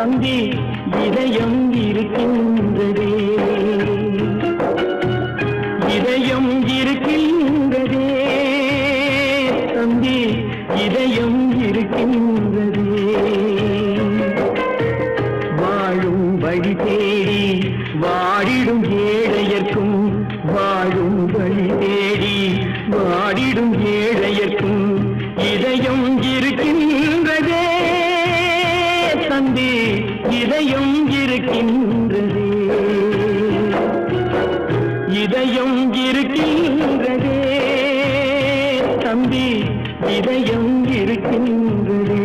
தம்பி இதயம் இருக்கின்றதே, இதயம் இருக்கின்றதே தம்பி, இதயம் இருக்கின்றதே. வாழும் வழி தேடி வாடிடும் ஏழையர்க்கும், வாழும் வழி தேடி வாடிடும் ஏழையர்க்கும் இதயம் இருக்கின்றதே தம்பி, இதயம் இருக்கின்றதே, இதயம் இருக்கின்றதே தம்பி, இதயம் இருக்கின்றதே.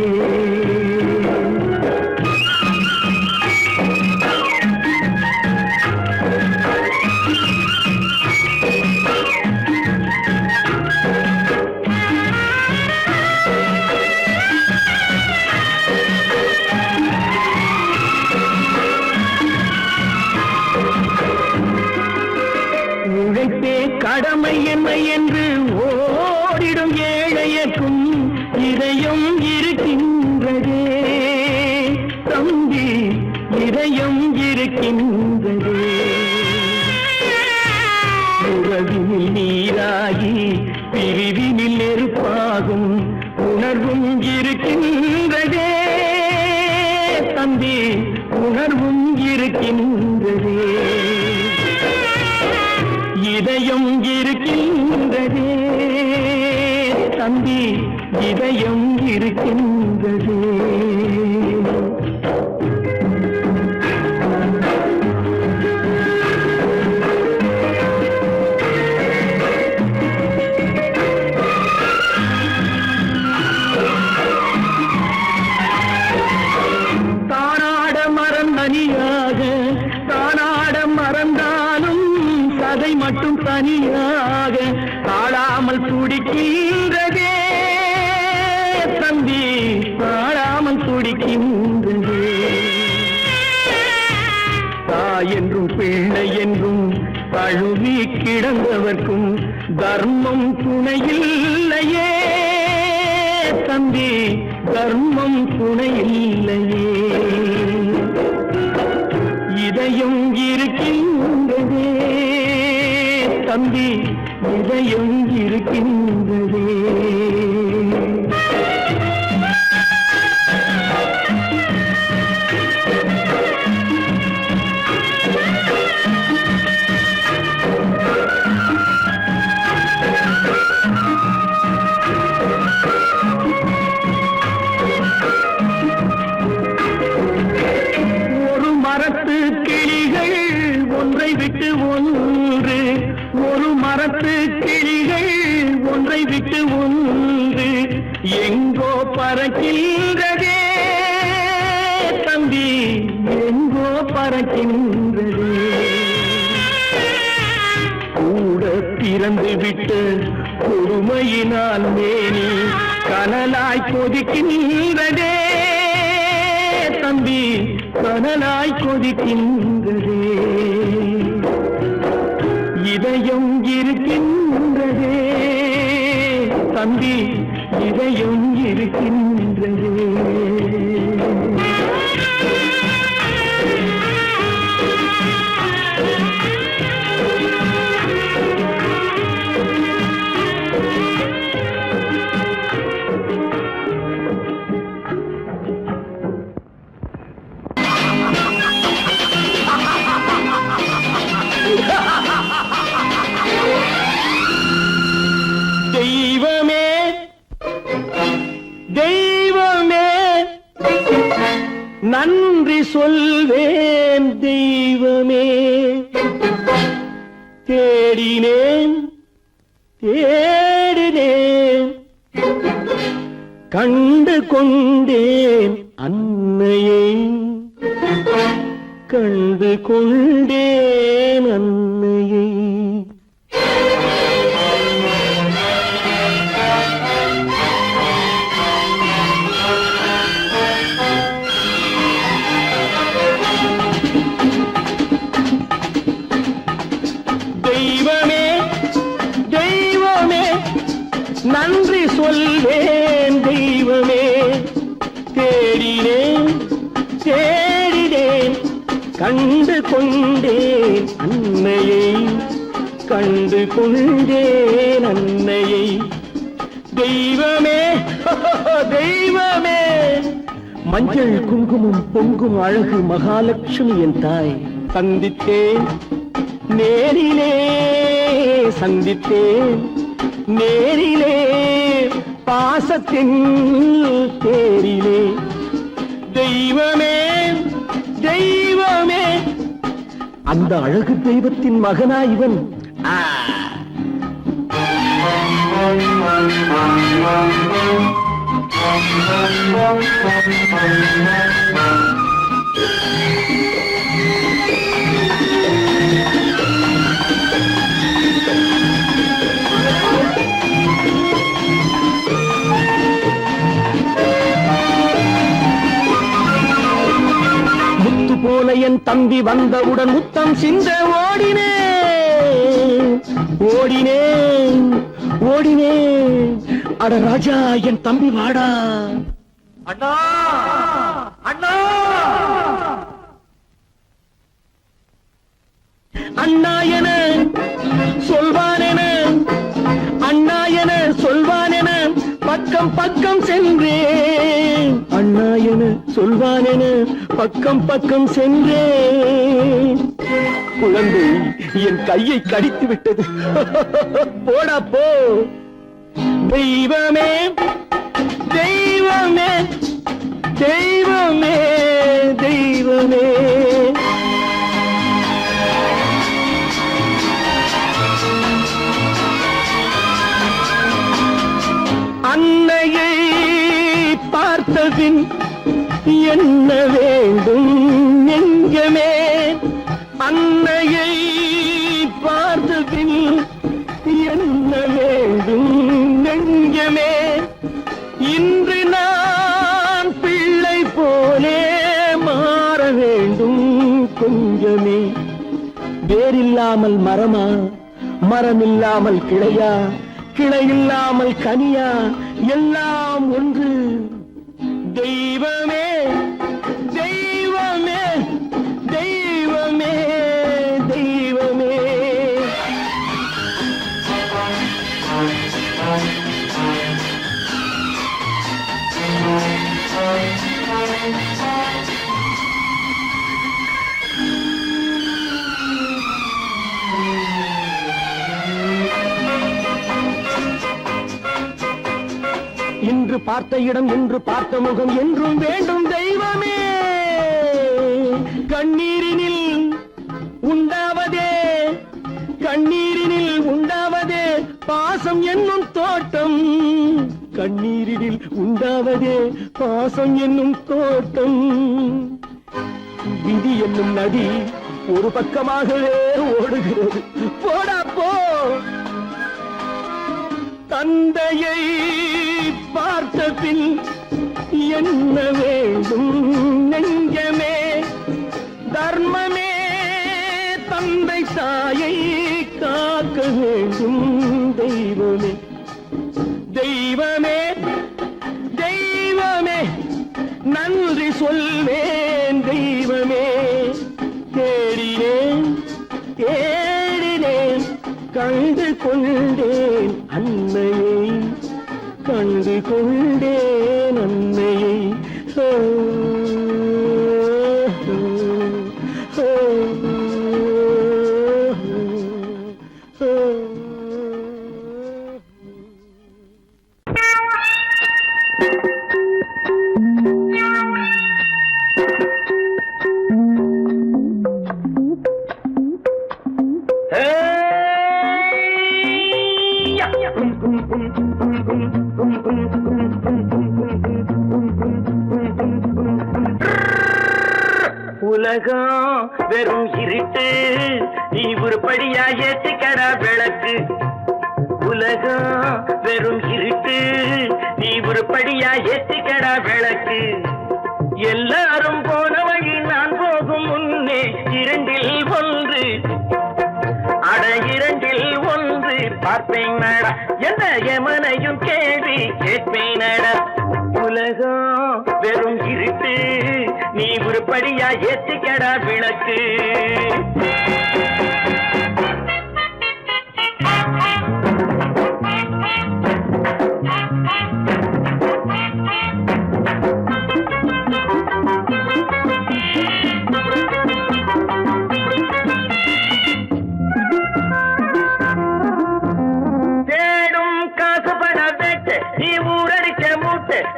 கடமை என்ன என்று ஓடிடும் ஏழையர்க்கும் இதயம் இருக்கின்றதே தம்பி, இதயம் இருக்கின்றதே. உறவினில் நீராகி பிரிவினில் நெருப்பாகும் உணர்வும் இருக்கின்றதே தம்பி, உணர்வும் இருக்கின்றதே. இதயம் இருக்கின்றதே தம்பி, இதயம் இருக்கின்றதே. தானாட மறந்தனியாக தானாட மறந்தாலும் அதை மட்டும் தனியாக தாழாமல் துடிக்கின்றதே தம்பி, தாழாமல் துடிக்கின்றதே. தாய் என்றும் பிள்ளை என்றும் தழுவி கிடந்தவர்க்கும் தர்மம் துணையில்லையே தம்பி, தர்மம் துணையில்லையே. இதயம் இருக்கின்றதே தம்பி, இதயம் இருக்கின்றதே. ஒரு மரத்து கிளிகள் ஒன்றை விட்டு ஒன்று, ஒரு மரத்து கிளிகள் ஒன்றை விட்டு ஒன்று எங்கோ பறக்கின்றதே தம்பி, எங்கோ பறக்கின்றதே. கூட பிறந்து விட்டு பொறுமையினால் மேனி கனலாய் கொதிக்கின்றதே தம்பி, கனலாய் கொதிக்கின்றதே. இதயம் இருக்கின்றதே தம்பி, இதயம் இருக்கின்றதே. தெய்வமே தெய்வமே நன்றி சொல்வேன் தெய்வமே, தேடினேன் தேடினேன் கண்டு கொண்டேன் அன்னையை, கண்டு கொண்டேன் அன்னையை. தெய்வமே தெய்வமே நன்றி சொல்வேன் தெய்வமே, தேடினேன் கண்டு கொண்டேன் அன்னையை, கண்டு கொண்டேன் அன்னையை. தெய்வமே தெய்வமே, மஞ்சள் குங்குமம் பொங்கும் அழகு மகாலட்சுமி என் தாய். சந்தித்தேன் நேரிலே, சந்தித்தேன் நேரிலே, பாசத்தின் தேரிலே. தெய்வமே தெய்வமே, அந்த அழகு தெய்வத்தின் மகனா இவன். முத்து போல என் தம்பி வந்தவுடன் முத்தம் சிந்த ஓடினேன் ஓடினேன் ஓடினேன். அட ராஜா என் தம்பி வாடா. அண்ணா அண்ணா அண்ணா என சொல்வானென, அண்ணா என சொல்வானென பக்கம் பக்கம் சென்றேன். அண்ணா என சொல்வானென பக்கம் பக்கம் சென்றேன். குழந்தை என் கையை கடித்து விட்டது. போடா போ. தெய்வமே தெய்வமே தெய்வமே தெய்வமே. அன்னையை பார்த்தபின் என்ன வேண்டும் நெஞ்சமே, அன்னையை பார்த்தபின் என்ன வேண்டும் நெஞ்சமே. இன்று நான் பிள்ளை போலே மாற வேண்டும் கொஞ்சமே. வேரில்லாமல் மரமா, மரமில்லாமல் கிளையா, கிளையில்லாமல் கனியா, எல்லாம் ஒன்று. தெய்வமே தெய்வமே தெய்வமே தெய்வமே. இன்று பார்த்த இடம், என்று பார்த்த முகம் என்றும் வேண்டும் தெய்வமே. கண்ணீரினில் உண்டாவதே, கண்ணீரினில் உண்டாவதே பாசம் என்னும் தோட்டம். கண்ணீரினில் உண்டாவதே பாசம் என்னும் தோட்டம். விதி என்னும் நதி ஒரு பக்கமாகவே ஓடுகிறது. போடா போ. தந்தையை பார்த்த பின் என்ன வேண்டும் நெஞ்சமே. தர்மமே தந்தை தாயை காக்க வேண்டும் தெய்வமே. தெய்வமே தெய்வமே, நன்றி சொல்வேன் தெய்வமே. தேடினேன் தேடினேன், கண்டு கொண்டேன் அன்னையை, கண்டு கொண்டேன் அன்னையை. உலகம் வெறும் இருட்டு, நீ உருப்படியா ஏத்திக்கடா விளக்கு. உலகம் வெறும் இருட்டு, நீ உருப்படியா ஏத்திக்கடா விளக்கு. எல்லாரும் போன வழி நான் போகும் முன்னே இரண்டில் ஒன்று, அட இரண்டில் ஒன்று பார்ப்பேன் நட, எந்த எமனையும் கேள்வி கேட்பேன் நட. உலகம் வெறும் இருட்டு, நீ உருப்படியா ஏத்திக்கடா விளக்கு.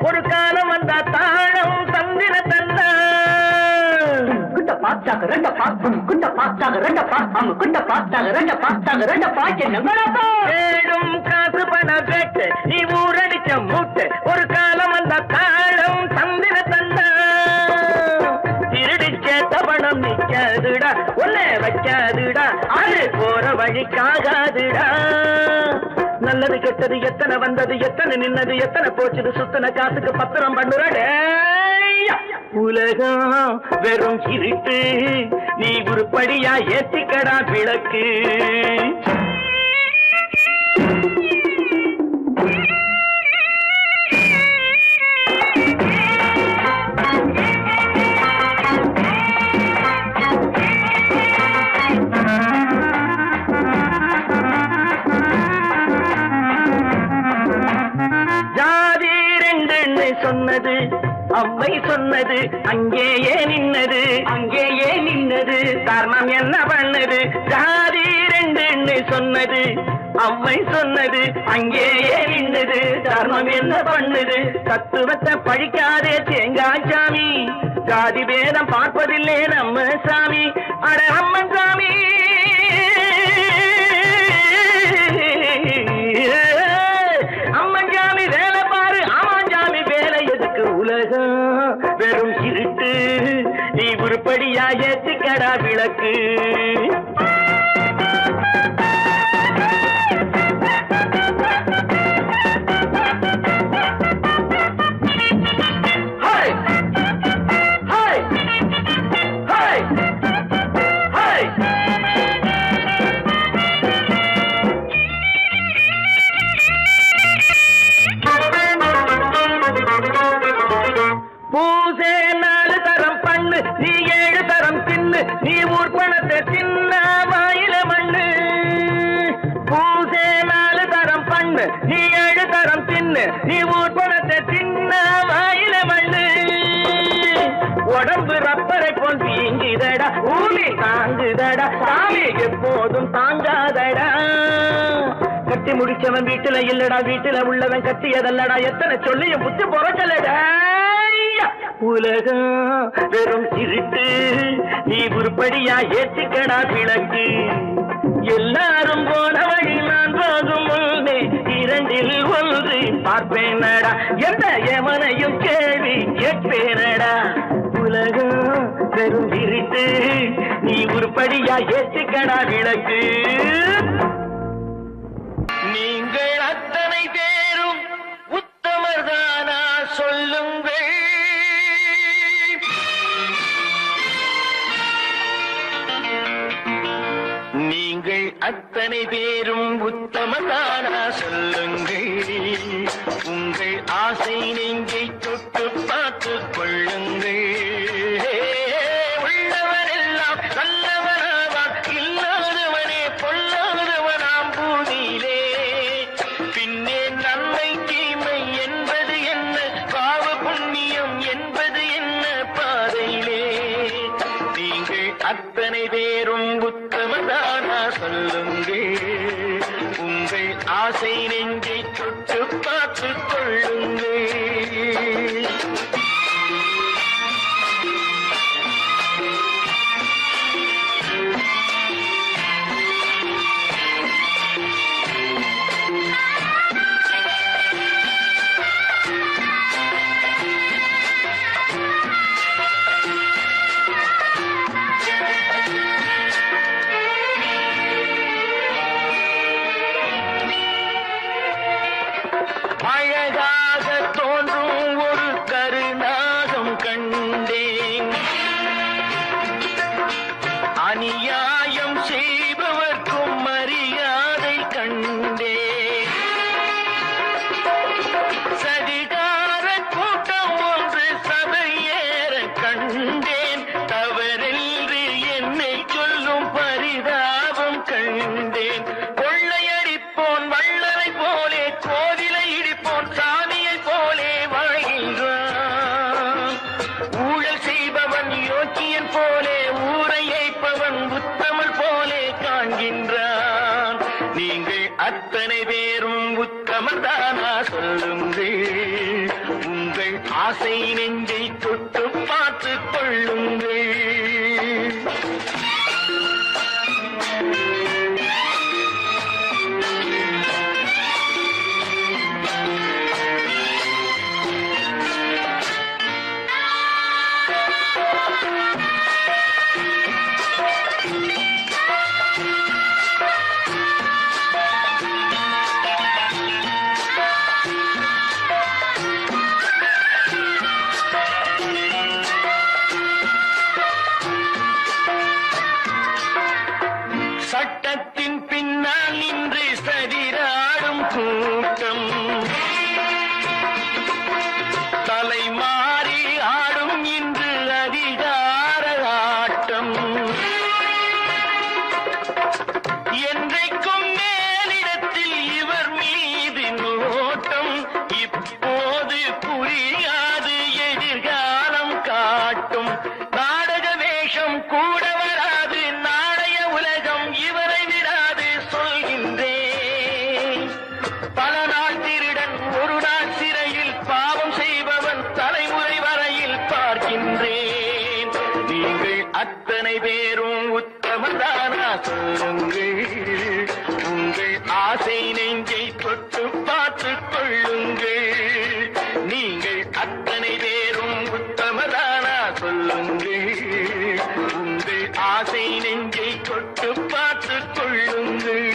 ஒரு காலம் வந்தா தாழம் தந்திர தந்தா குட்ட பாச்சாக ரெண்ட பாக்கும் குட்ட பாச்சாக ரெண்ட பாக்கும் குட்ட பாச்சாக ரெண்ட பாச்சாக ரெண்ட பாக்க நம்பளப்பா ஏடும் காசு பண பேட்டு நீ ஊரடிச்ச மூட்டு ஒரு காலம் வந்தா தாழம் தந்திர தந்தா திருடிச்ச தபணம் நிக்காதுடா ஒன்னே வைக்காதுடா அது போற வழிக்காகாதுடா. நல்லது கெட்டது எத்தனை வந்தது எத்தனை நின்னது எத்தனை போச்சுது சுத்தன காசுக்கு பத்திரம் பண்ணுறடே. உலகம் வெறும் இருட்டு நீ உருப்படியா ஏத்திக்கடா விளக்கு. சொன்னது அம்மை சொன்னது அங்கேயே நின்னது அங்கேயே நின்னது காரணம் என்ன பண்ணது. ஜாதி ரெண்டு சொன்னது அம்மை சொன்னது அங்கேயே நின்னது காரணம் என்ன பண்ணுது. தத்துவத்தை பழிக்காதே தேங்காய் சாமி ஜாதி பேதம் பார்ப்பதில்லை நம்ம சாமி. அட அம்மன் சாமி அம்மன் சாமி வேலை பாரு ஆமான் சாமி வேலை எதுக்கு. உலகம் வெறும் இருட்டு நீ உருப்படியா ஏத்திக்கடா விளக்கு. பூசே 4 தரம் பண்ணு நீ 7 தரம் தின்னு நீ ஊர் பணத்தை தின்ன வாயில மண்ணு. பூசே 4 தரம் பண்ணு நீ 7 தரம் தின்னு நீ ஊர் பணத்தை தின்ன வாயில மண்ணு. உடம்பு ரப்பரை போல் வீங்குதடா ஊமி தாங்குதடா சாமி எப்போதும் தாங்காதடா. கட்டி முடிச்சவன் வீட்டுல இல்லடா வீட்டுல உள்ளவன் கட்டியதல்லடா எத்தனை சொல்லியும் புத்தி பொறச்சலடா. உலகம் வெறும் இருட்டு நீ உருப்படியா ஏத்திக்கடா விளக்கு. எல்லாரும் போன வழி நான் போகும் முன்னே 2ல் 1 பார்ப்பேனடா எந்த எவனையும் கேள்வி கேட்பேனடா. உலகம் வெறும் இருட்டு நீ உருப்படியா ஏத்திக்கடா விளக்கு. நீங்கள் அத்தனை பேரும் உத்தமர்தானா சொல்லுங்கள். நீங்கள் அத்தனை பேரும் உத்தமதானா சொல்லுங்கள். உங்கள் ஆசை நெஞ்சை தொட்டு பார்த்து கொள்ளுங்கள். உள்ளவரெல்லாம் நல்லவனாவான் இல்லாதவனே பொல்லாதவனாம் பூதியிலே. பின்னே நன்மை தீமை என்பது என்ன பாவ புண்ணியம் என்பது என்ன பாதையிலே. நீங்கள் அத்தனை பேரும் உத்தமதானா சொல்லுங்கள். உங்கள் ஆசை நெஞ்சை தொட்டு பார்த்து கொள்ளுங்கள். அழகாக தோன்றும் ஒரு கருநாகம் கண்டேன். அநியாயம் செய்பவர்க்கும் மரியாதை கண்டேன். சதிகார கூட்டம் ஒன்று சபையேற கண்டேன். அத்தனை பேரும் உத்தமதானா சொல்லுங்கள். உங்கள் ஆசை நெஞ்சை தொட்டு பார்த்துக் கொள்ளுங்கள். சட்டத்தின் பின்னால் நின்று சதிராடும் கூட்டம், தலை மாறி ஆடும் இன்று அதிகார ஆட்டம். என்றைக்கும் மேலிடத்தில் இவர் மீது நோட்டம். இப்போது புரியாது எதிர்காலம் காட்டும். நாடக வேஷம் கூட வராது, நாளைய உலகம் இவரை விடாது சொல்கின்றேன். பல நாள் திருடன் ஒரு நாள் சிறையில், பாவம் செய்பவன் தலைமுறை வரையில் பார்க்கின்றேன். நீங்கள் அத்தனை பேரும் உத்தமதானா சொல்லுங்கள். உங்கள் ஆசை நெஞ்சை தொட்டு பார்த்துக் கொள்ளுங்கள். நீங்கள் அத்தனை பேரும் உத்தமதானா சொல்லுங்கள். உங்கள் ஆசை நெஞ்சை தொட்டு பார்த்துக் கொள்ளுங்கள்.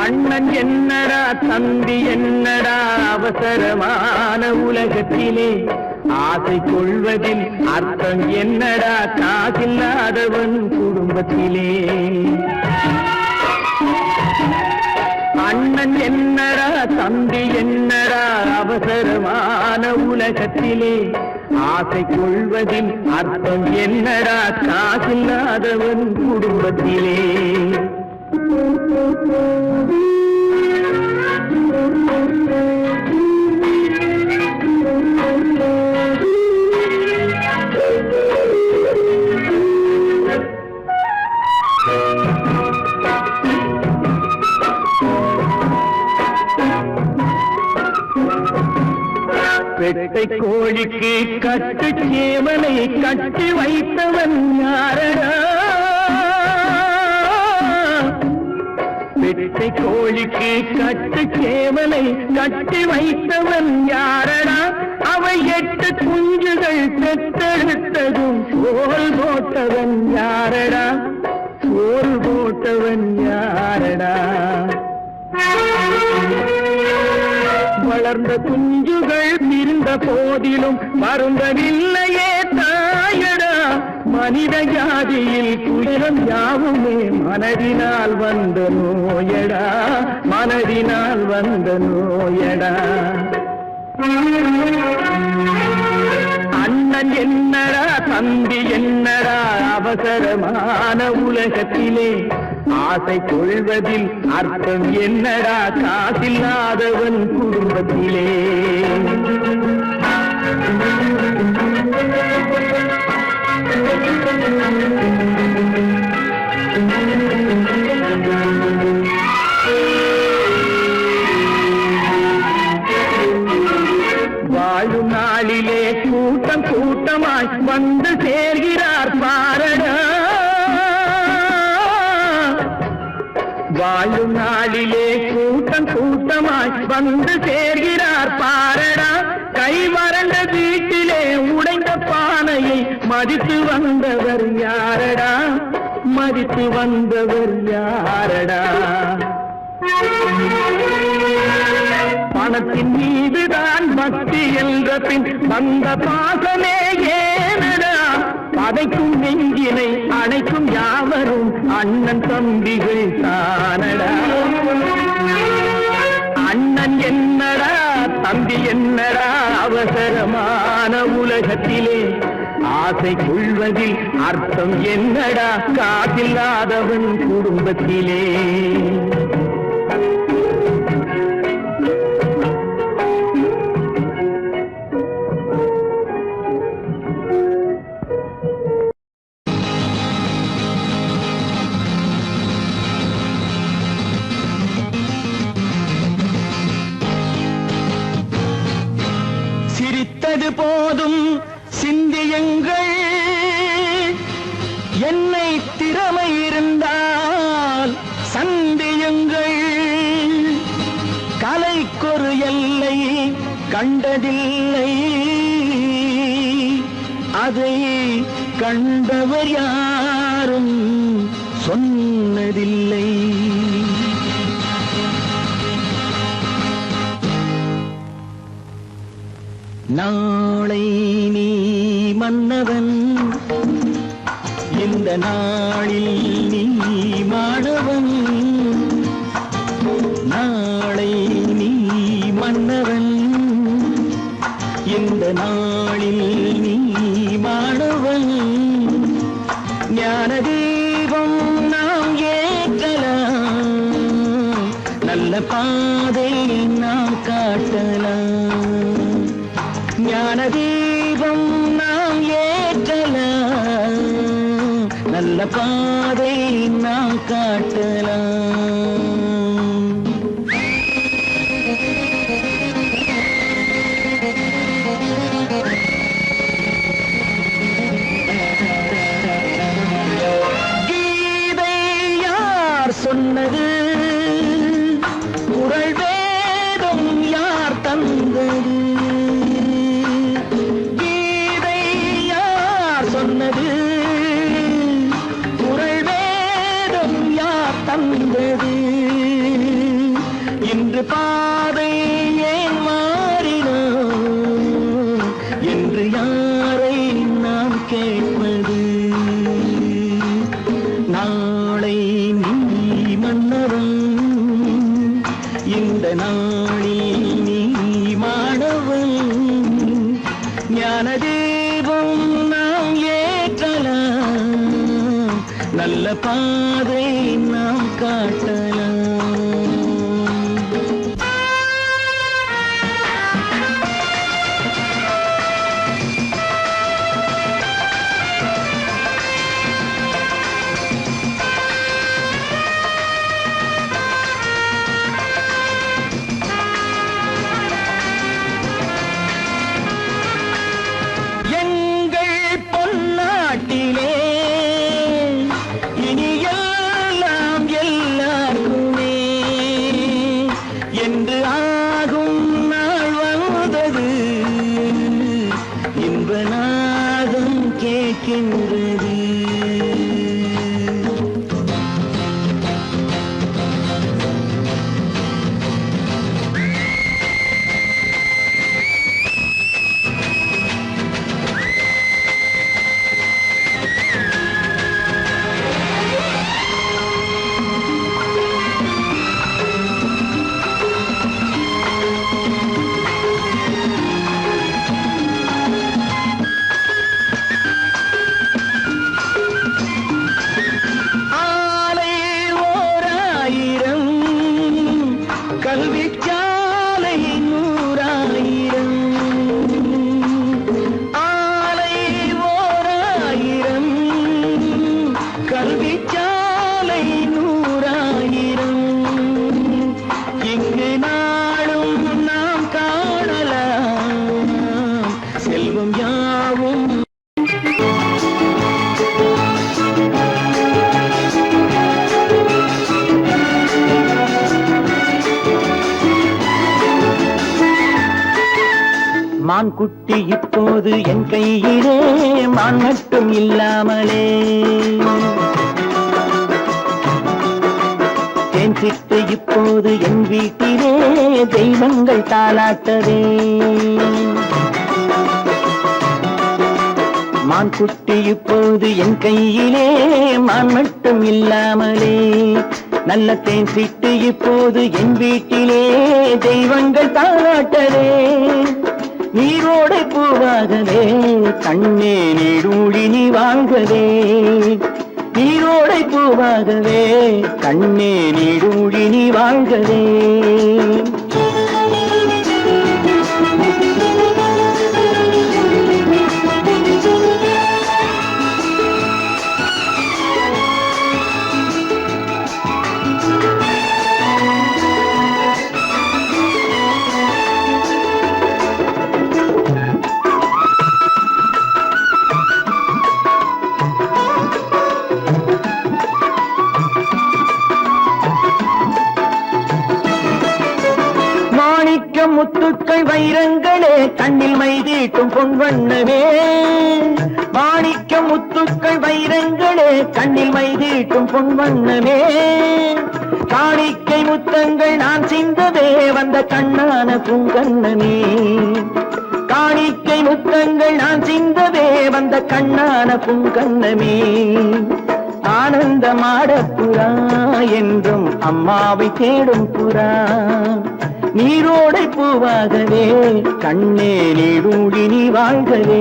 அண்ணன் என்னடா தம்பி என்னடா அவசரமான உலகத்திலே, ஆசை கொள்வதில் அர்த்தம் என்னடா காசில்லாதவன் குடும்பத்திலே. அண்ணன் என்னடா தம்பி என்னடா அவசரமான உலகத்திலே, ஆசை கொள்வதில் அர்த்தம் என்னடா காசில்லாதவன் குடும்பத்திலே. பெட்டை கோழிக்கு கட்டு சேவலை கட்டி வைத்தவன் யாரடா? பெட்டை கோழிக்கு கட்டு சேவலை கட்டி வைத்தவன் யாரடா? அவை 8 குஞ்சுகள் பெற்றெடுத்ததும் சோல் போட்டவன் யாரடா? சோல் போட்டவன் யாரடா? வளர்ந்த குஞ்சுகள் பிரிந்த போதிலும் வருந்தவில்லையே தாயடா. மனித ஜாதியில் துயரம் யாவுமே மனதினால் வந்த நோயடா, மனதினால் வந்த நோயடா. அண்ணன் என்னடா தம்பி என்னடா அவசரமான உலகத்திலே, ஆசை கொள்வதில் அர்த்தம் என்னடா காசில்லாதவன் குடும்பத்திலே. வாழும் நாளிலே கூட்டம் கூட்டமாய் வந்து சேர்கிறார் பாரடா. வாழும் நாளிலே கூட்டம் கூட்டமாய் வந்து சேர்கிறார் பாரடா. கை வறண்ட வீட்டிலே உடைந்த பானையை மதித்து வந்தவர் யாரடா? மதித்து வந்தவர் யாரடா? பணத்தின் மீதுதான் பக்தி என்ற பின் வந்த பாசமே ஏனடா? பதைக்கும் நெஞ்சினை அணைக்கும் யாவரும் அண்ணன் தம்பிகள் தானடா. அண்ணன் என்னடா தம்பி என்னடா அவசரமான உலகத்திலே, ஆசை கொள்வதில் அர்த்தம் என்னடா காதில்லாதவன் குடும்பத்திலே. சிரித்தது போதும் சிந்தியுங்கள், என்னை திறமை இருந்தால் சந்தியுங்கள். கலைக்கொரு எல்லை கண்டதில்லை, அதை கண்டவர் யாரும் சொன்னதில்லை. நாளை நீ மன்னவன், இந்த நாளில் நீ மாணவன். நாளை நீ மன்னவன், இந்த நாளில் நீ மாணவன். ஞான தீபம் நாம் ஏற்றலாம், நல்ல பாதை நாம் காட்டலாம். ஞான தீபம் நாம் ஏற்றலாம், நல்ல பாதை நாம் காட்டலாம். கீதை யார் சொன்னது, குறள் வேதம் யார் தந்தது. சொன்னது குறள் வேதம் யார் தந்தது. இன்று பாதை ஏன் மாறினோ என்று யாரை நாம் கேட்பது. நாளை நீ மன்னவன், இந்த நாளில் நீ மாணவன். ஞான தீபம் நாம் ஏற்றலாம், நல்ல பாதை நாம் காட்டலாம். என்று ஆகும் நாள் வந்தது, இன்ப நாதம் கேட்கின்றது. கல்விச்சாலை 100,000, ஆலை 1000, கல்விச்சாலை 100,000. இங்கு நாளும் நாம் காணலாம் செல்வம் யாவும். மான் குட்டி இப்போது என் கையிலே, மான் மட்டும் இல்லாமலே. தேன் சிட்டு இப்போது என் வீட்டிலே, தெய்வங்கள் தாலாட்டவே. மான் குட்டி இப்போது என் கையிலே, மான் மட்டும் இல்லாமலே. நல்ல தேன் சிட்டு இப்போது என் வீட்டிலே, தெய்வங்கள் தாலாட்டவே. நீரோடை பூவாகவே கண்ணே நீடூழி நீ வாழ்கவே. நீரோடை பூவாகவே கண்ணே நீடூழி நீ வாழ்கவே. முத்துக்கள் வைரங்களே கண்ணில் மைதீட்டும் பொன்வண்ணமே. மாணிக்க முத்துக்கள் வைரங்களே கண்ணில் மைதீட்டும் பொன்வண்ணமே. காணிக்கை முத்தங்கள் நான் சிந்தவே வந்த கண்ணான பூங்கண்ணமே. காணிக்கை முத்தங்கள் நான் சிந்தவே வந்த கண்ணான பூங்கண்ணமே. ஆனந்தமாட புறா என்றும் அம்மாவை தேடும் புறா. நீரோடை பூவாகவே கண்ணே நீடூழி நீ வாழ்கவே.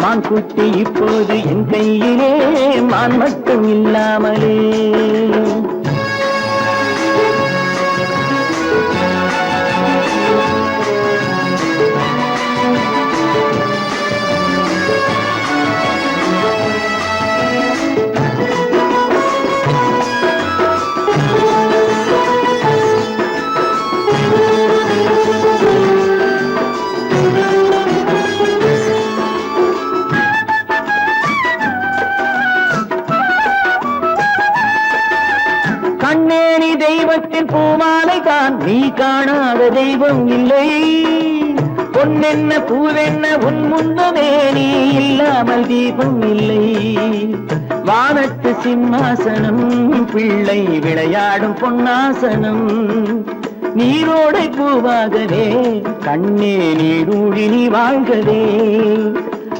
மான் குட்டி இப்போது என் கையிலே மான் மட்டும் இல்லாமலே. கண்ணேனி தெய்வத்தின் பூமாலை தான் நீ காணாத தெய்வம் இல்லை. பொன்னென்ன பூவென்ன உன் முன்னமே நீ இல்லாமல் தீபம் இல்லை. வானத்து சிம்மாசனம் பிள்ளை விளையாடும் பொன்னாசனம். நீரோடை பூவாகவே கண்ணே நீடூழி நீ வாழ்கவே.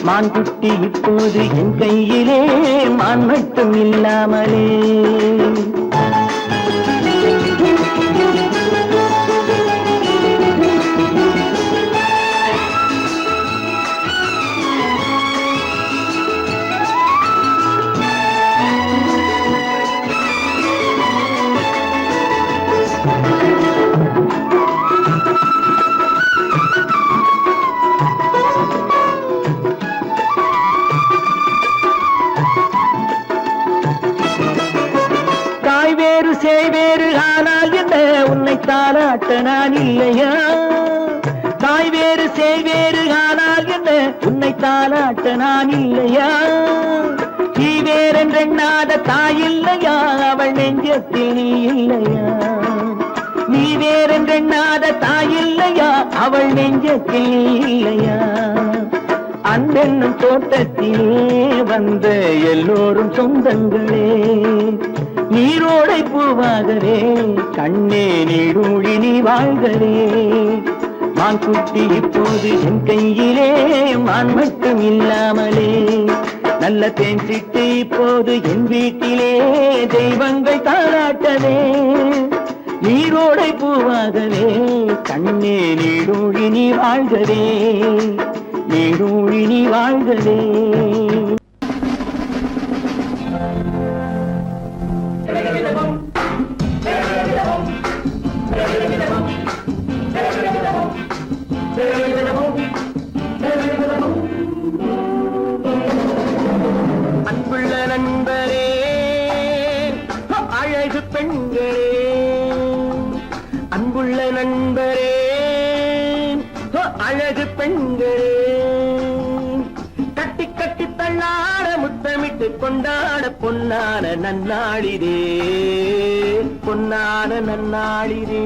மான் குட்டி இப்போது என் கையிலே மான் மட்டும் இல்லாமலே. சேவேறு ஆனால் என்ன உன்னை தாளாட்ட நான் இல்லையா. தாய் வேறு சேவேறு ஆனால் என்ன உன்னை தாளாட்ட நான் இல்லையா. நீ வேறென்றெண்ணாத தாய் இல்லையா அவள் நெஞ்சத்தில் நீ இல்லையா. நீ வேறென்றெண்ணாத தாய் இல்லையா அவள் நெஞ்சத்தில் நீ இல்லையா. அன்பென்னும் தோட்டத்திலே வந்த எல்லோரும் சொந்தங்களே. நீரோடை பூவாகவே கண்ணே நீடூழி நீ வாழ்கவே. மான் குட்டி இப்போது என் கையிலே மான் மட்டும் இல்லாமலே. நல்ல தேன் சிட்டு இப்போது என் வீட்டிலே தெய்வங்கள் தாளாட்டவே. நீரோடை பூவாகவே கண்ணே நீடூழி நீ வாழ்கவே. நீடூழி நீ வாழ்கவே. அன்புள்ள நண்பரே அழகு பெண்களே. அன்புள்ள நண்பரே அழகு பெண்களே. கட்டி கட்டி தள்ளாட முத்தமிட்டு கொண்டாட பொன்னான நன்னாளிதே. பொன்னான நன்னாளிதே.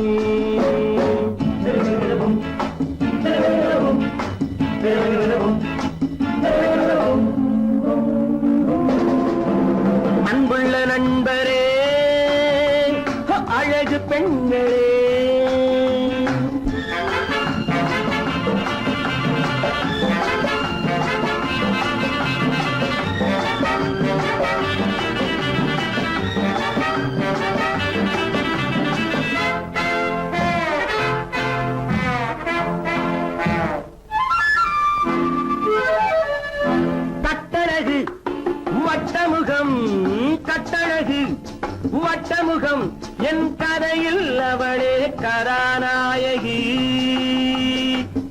அன்புள்ள நண்பரே அழகு பெண்களே. என் கதையில் அவளே கதாநாயகி.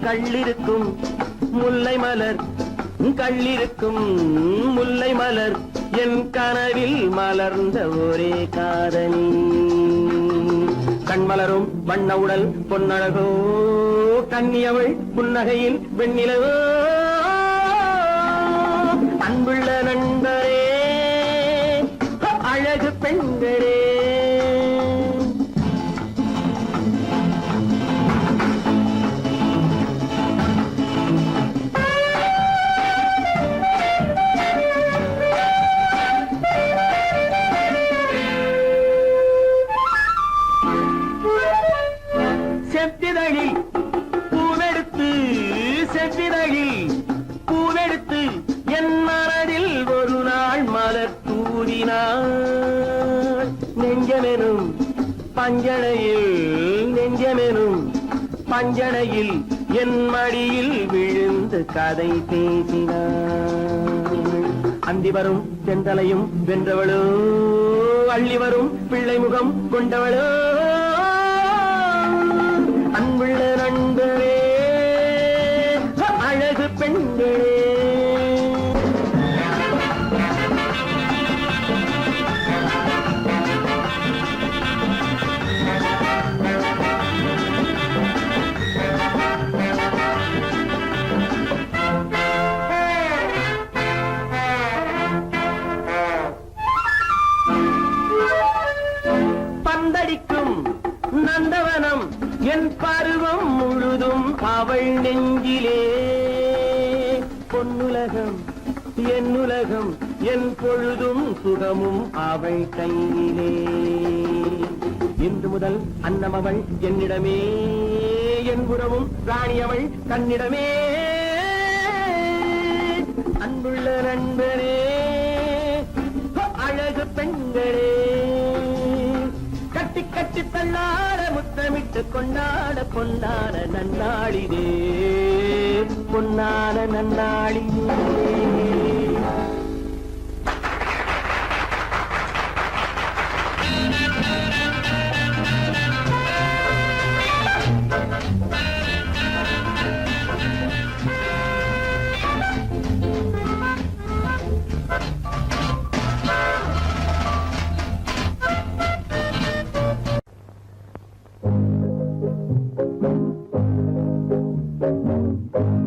கள்ளிருக்கும் முல்லை மலர், கள்ளிருக்கும் முல்லை மலர், என் கனவில் மலர்ந்த ஒரே காதலி. கண்மலரும் வண்ண உடல் பொன்னழகோ, கன்னியவள் புன்னகையில் வெண்ணிலவோ. அன்புள்ள நண்பரே, அழகு பெண்களே, செத்திதழில் பூவெடுத்து, செத்திதழில் பூவெடுத்து என் மனதில் ஒரு நாள் மலர் தூவினாள். நெஞ்சமெனும் பஞ்சனையில், நெஞ்சமெனும் பஞ்சனையில் என் மடியில் விழுந்து கதை பேசினாள். அந்தி வரும் செந்தலையும் வென்றவளோ, அள்ளி வரும் பிள்ளை முகம் கொண்டவளோ. அன்புள்ள நண்பரே, அழகு பெண்களே, பந்தடிக்கும் நந்தவனம் என் பருவம் முழுதும் அவள் நெஞ்சிலே. பொன்னுலகம் என்னுலகம், என் பொழுதும் சுகமும் அவள் கையிலே. இன்று முதல் அன்னம் அவள் என்னிடமே, என் புறமும் ராணி அவள் கண்ணிடமே. அன்புள்ள நண்பரே, அழகு பெண்களே, கட்டி கட்டி தள்ளாட முத்தமிட்டு கொண்டாட பொன்னான நன்னாளிதே, பொன்னான நன்னாளிதே.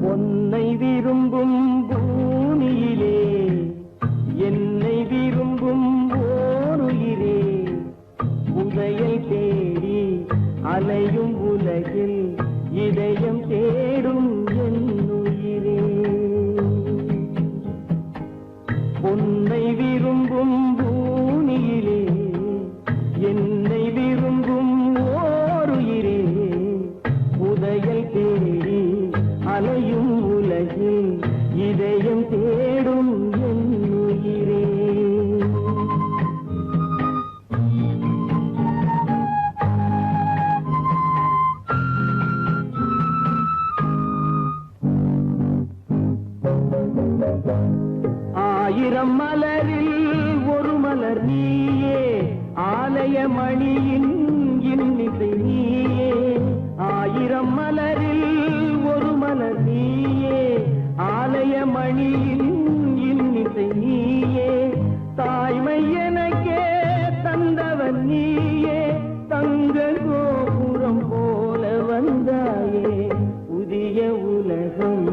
உன்னை விரும்பும் பூமியிலே, என்னை விரும்பும் ஓருயிரே, உதயை தேடி அலையும் உலகில் இதயம் தேடும் என் உயிரே. உன்னை விரும்பும் பூமியிலே, என்னை விரும்பும் ஓருயிரே, உதயை தேடி அலையும் உலகில் இதயம் தேடும் என் உயிரே. ஆயிரம் மலரில் ஒரு மலர் நீயே, ஆலய மணியின் இன்னிசை நீயே. ஆயிரம் மலரில் ஒரு மலர் நீயே, ஆலய மணியின் இன்னிசை நீயே. தாய்மை எனக்கே தந்தவன் நீயே, தங்க கோபுரம் போல வந்தாயே. புதிய உலகம்,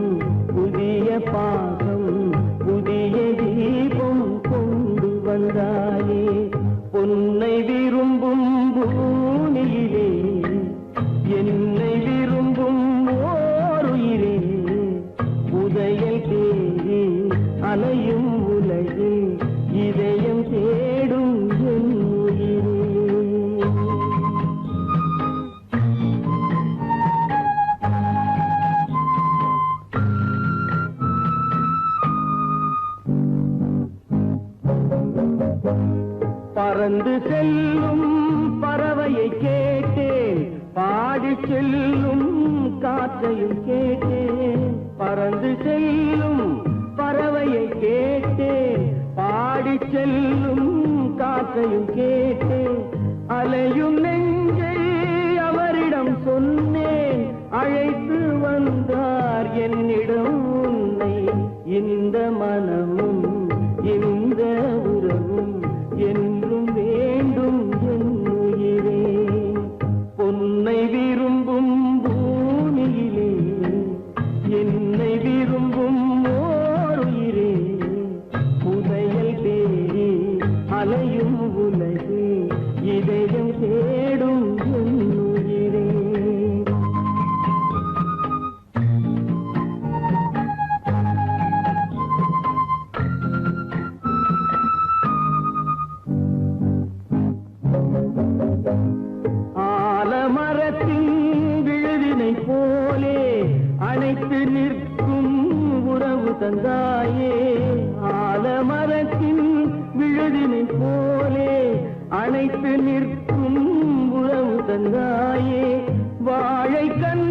புதிய பாகம், புதிய தீபம் கொண்டு வந்தாயே. பொன்னை விரும்பும் பூமியிலே, என்னை விரும்பும் ஓருயிரே, உதயல் தேடி அலையும் உலகில் இதயம் தேடும் என் உயிரே. பறந்து செல்லும் பறவையை கேட்டேன், பாடி செல்லும் காற்றையும் கேட்டேன். பறந்து செல்லும் பறவையை கேட்டேன், பாடி செல்லும் காற்றையும் கேட்டேன். அலையும் நெஞ்சை அவரிடம் சொன்னேன், அழைத்து வந்தார் என்னிடம் உன்னை. இந்த மனமும் இந்த உறவும் என்றும் வேண்டும் என் உயிரே. பொன்னை விரும்பும் பூமியிலே என்னை விரும்பும் ஓர் உயிரே. புதையல் தேடி அலையும் உலகு இதயம் தேடும் என் உயிரே. ஆலமரத்தின் விழுதினை போலே அணைத்து நிற்கும் உறவு தந்தாயே. ஆலமரத்தின் விழுதினை போலே அணைத்து நிற்கும் உறவு தந்தாயே. வாழை கண்